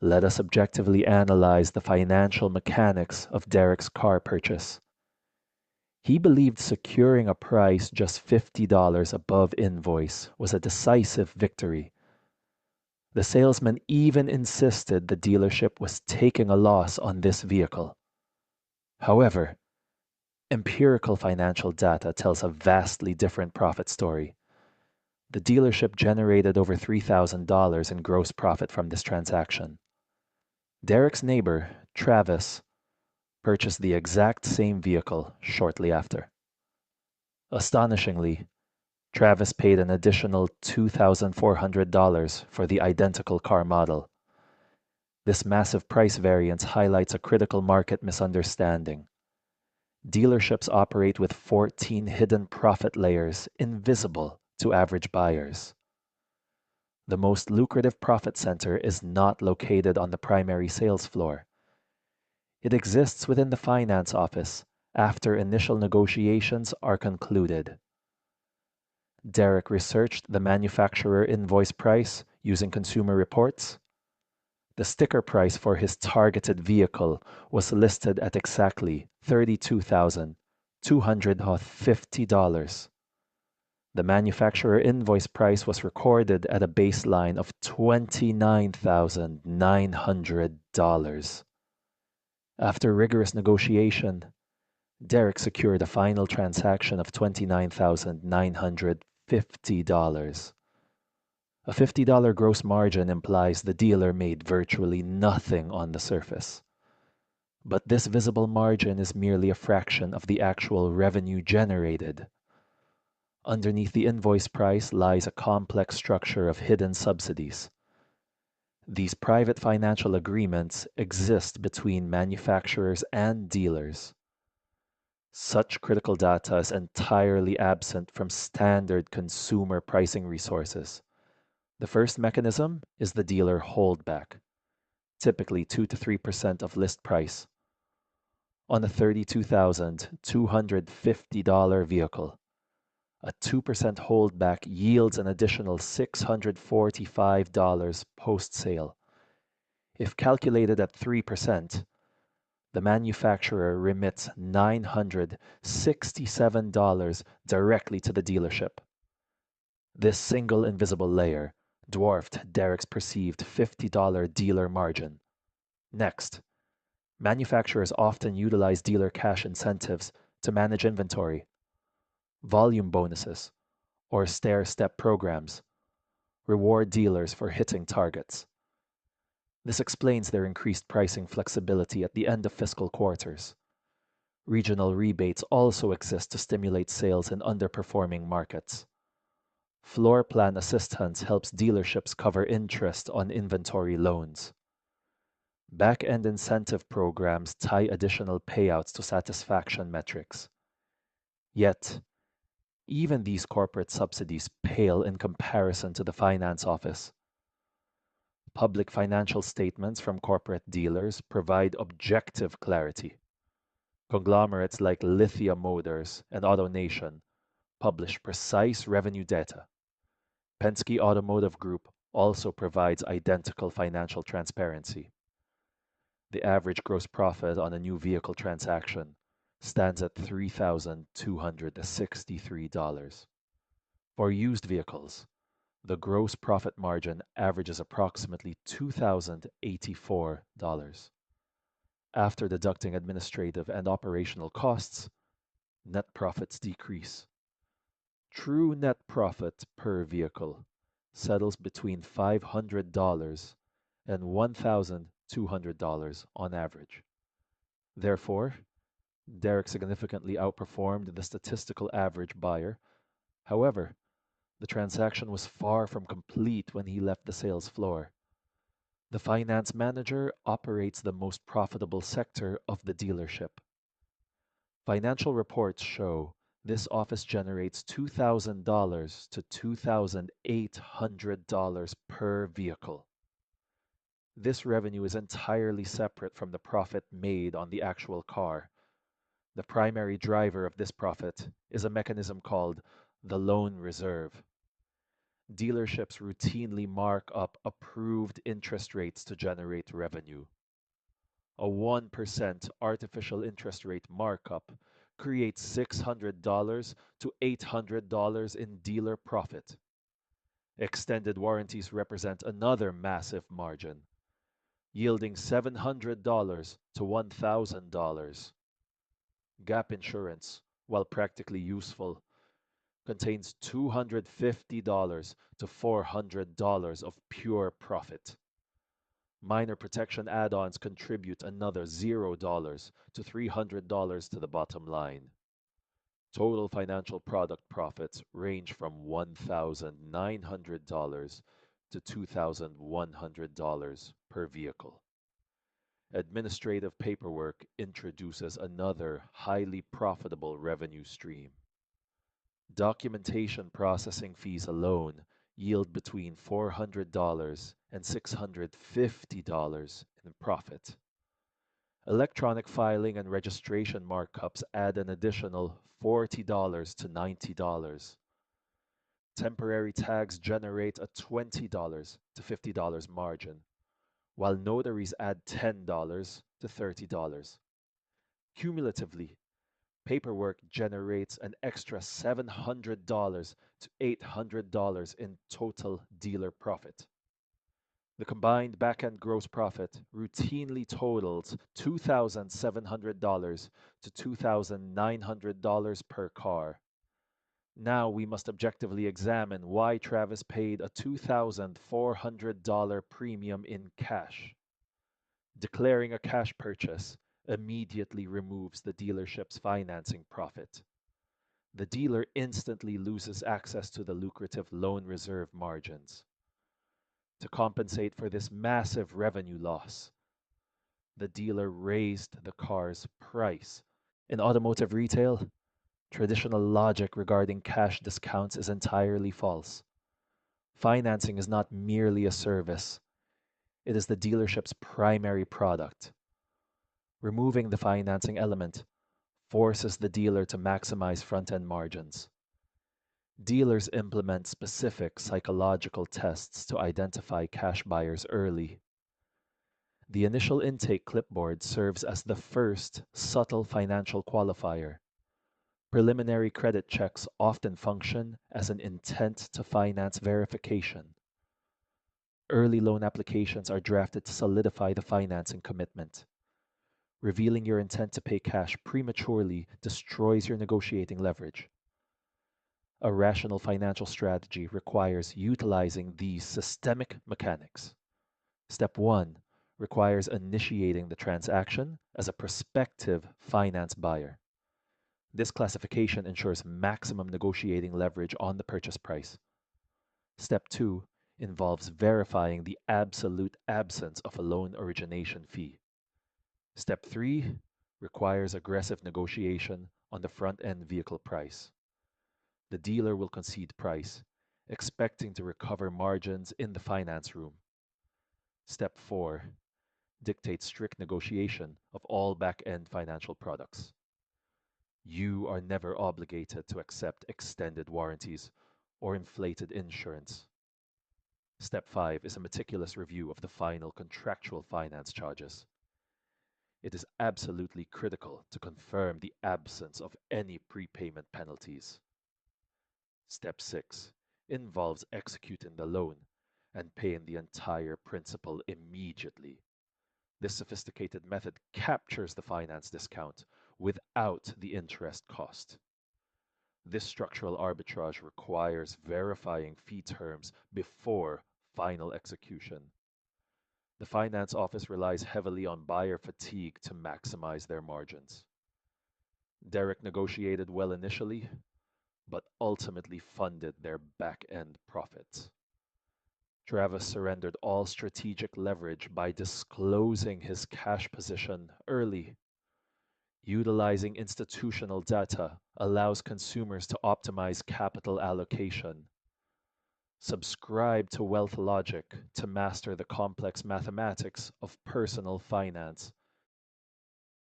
Let us objectively analyze the financial mechanics of Derek's car purchase. He believed securing a price just $50 above invoice was a decisive victory. The salesman even insisted the dealership was taking a loss on this vehicle. However, empirical financial data tells a vastly different profit story. The dealership generated over $3,000 in gross profit from this transaction. Derek's neighbor, Travis, purchased the exact same vehicle shortly after. Astonishingly, Travis paid an additional $2,400 for the identical car model. This massive price variance highlights a critical market misunderstanding. Dealerships operate with 14 hidden profit layers invisible to average buyers. The most lucrative profit center is not located on the primary sales floor. It exists within the finance office after initial negotiations are concluded. Derek researched the manufacturer invoice price using Consumer Reports. The sticker price for his targeted vehicle was listed at exactly $32,250. The manufacturer invoice price was recorded at a baseline of $29,900. After rigorous negotiation, Derek secured a final transaction of $29,950. A $50 gross margin implies the dealer made virtually nothing on the surface. But this visible margin is merely a fraction of the actual revenue generated. Underneath the invoice price lies a complex structure of hidden subsidies. These private financial agreements exist between manufacturers and dealers. Such critical data is entirely absent from standard consumer pricing resources. The first mechanism is the dealer holdback, typically 2 to 3% of list price. On a $32,250 vehicle, a 2% holdback yields an additional $645 post-sale. If calculated at 3%, the manufacturer remits $967 directly to the dealership. This single invisible layer dwarfed Derek's perceived $50 dealer margin. Next, manufacturers often utilize dealer cash incentives to manage inventory. Volume bonuses, or stair-step programs, reward dealers for hitting targets. This explains their increased pricing flexibility at the end of fiscal quarters. Regional rebates also exist to stimulate sales in underperforming markets. Floor plan assistance helps dealerships cover interest on inventory loans. Back-end incentive programs tie additional payouts to satisfaction metrics. Yet, even these corporate subsidies pale in comparison to the finance office. Public financial statements from corporate dealers provide objective clarity. Conglomerates like Lithia Motors and AutoNation publish precise revenue data. Penske Automotive Group also provides identical financial transparency. The average gross profit on a new vehicle transaction stands at $3,263. For used vehicles, the gross profit margin averages approximately $2,084. After deducting administrative and operational costs, net profits decrease. True net profit per vehicle settles between $500 and $1,200 on average. Therefore, Derek significantly outperformed the statistical average buyer. However, the transaction was far from complete when he left the sales floor. The finance manager operates the most profitable sector of the dealership. Financial reports show this office generates $2,000 to $2,800 per vehicle. This revenue is entirely separate from the profit made on the actual car. The primary driver of this profit is a mechanism called the loan reserve. Dealerships routinely mark up approved interest rates to generate revenue. A 1% artificial interest rate markup creates $600 to $800 in dealer profit. Extended warranties represent another massive margin, yielding $700 to $1,000. Gap insurance, while practically useful, contains $250 to $400 of pure profit. Minor protection add ons contribute another $0 to $300 to the bottom line. Total financial product profits range from $1,900 to $2,100 per vehicle. Administrative paperwork introduces another highly profitable revenue stream. Documentation processing fees alone yield between $400 and $650 in profit. Electronic filing and registration markups add an additional $40 to $90. Temporary tags generate a $20 to $50 margin, while notaries add $10 to $30. Cumulatively, paperwork generates an extra $700 to $800 in total dealer profit. The combined back-end gross profit routinely totals $2,700 to $2,900 per car. Now we must objectively examine why Travis paid a $2,400 premium in cash. Declaring a cash purchase immediately removes the dealership's financing profit. The dealer instantly loses access to the lucrative loan reserve margins. To compensate for this massive revenue loss, the dealer raised the car's price. In automotive retail, traditional logic regarding cash discounts is entirely false. Financing is not merely a service, it is the dealership's primary product. Removing the financing element forces the dealer to maximize front end margins. Dealers implement specific psychological tests to identify cash buyers early. The initial intake clipboard serves as the first subtle financial qualifier. Preliminary credit checks often function as an intent to finance verification. Early loan applications are drafted to solidify the financing commitment. Revealing your intent to pay cash prematurely destroys your negotiating leverage. A rational financial strategy requires utilizing these systemic mechanics. Step 1 requires initiating the transaction as a prospective finance buyer. This classification ensures maximum negotiating leverage on the purchase price. Step 2 involves verifying the absolute absence of a loan origination fee. Step 3 requires aggressive negotiation on the front-end vehicle price. The dealer will concede price, expecting to recover margins in the finance room. Step 4 dictates strict negotiation of all back-end financial products. You are never obligated to accept extended warranties or inflated insurance. Step 5 is a meticulous review of the final contractual finance charges. It is absolutely critical to confirm the absence of any prepayment penalties. Step 6 involves executing the loan and paying the entire principal immediately. This sophisticated method captures the finance discount without the interest cost. This structural arbitrage requires verifying fee terms before final execution. The finance office relies heavily on buyer fatigue to maximize their margins. Derek negotiated well initially, but ultimately funded their back-end profits. Travis surrendered all strategic leverage by disclosing his cash position early. Utilizing institutional data allows consumers to optimize capital allocation. Subscribe to Wealth Logic to master the complex mathematics of personal finance.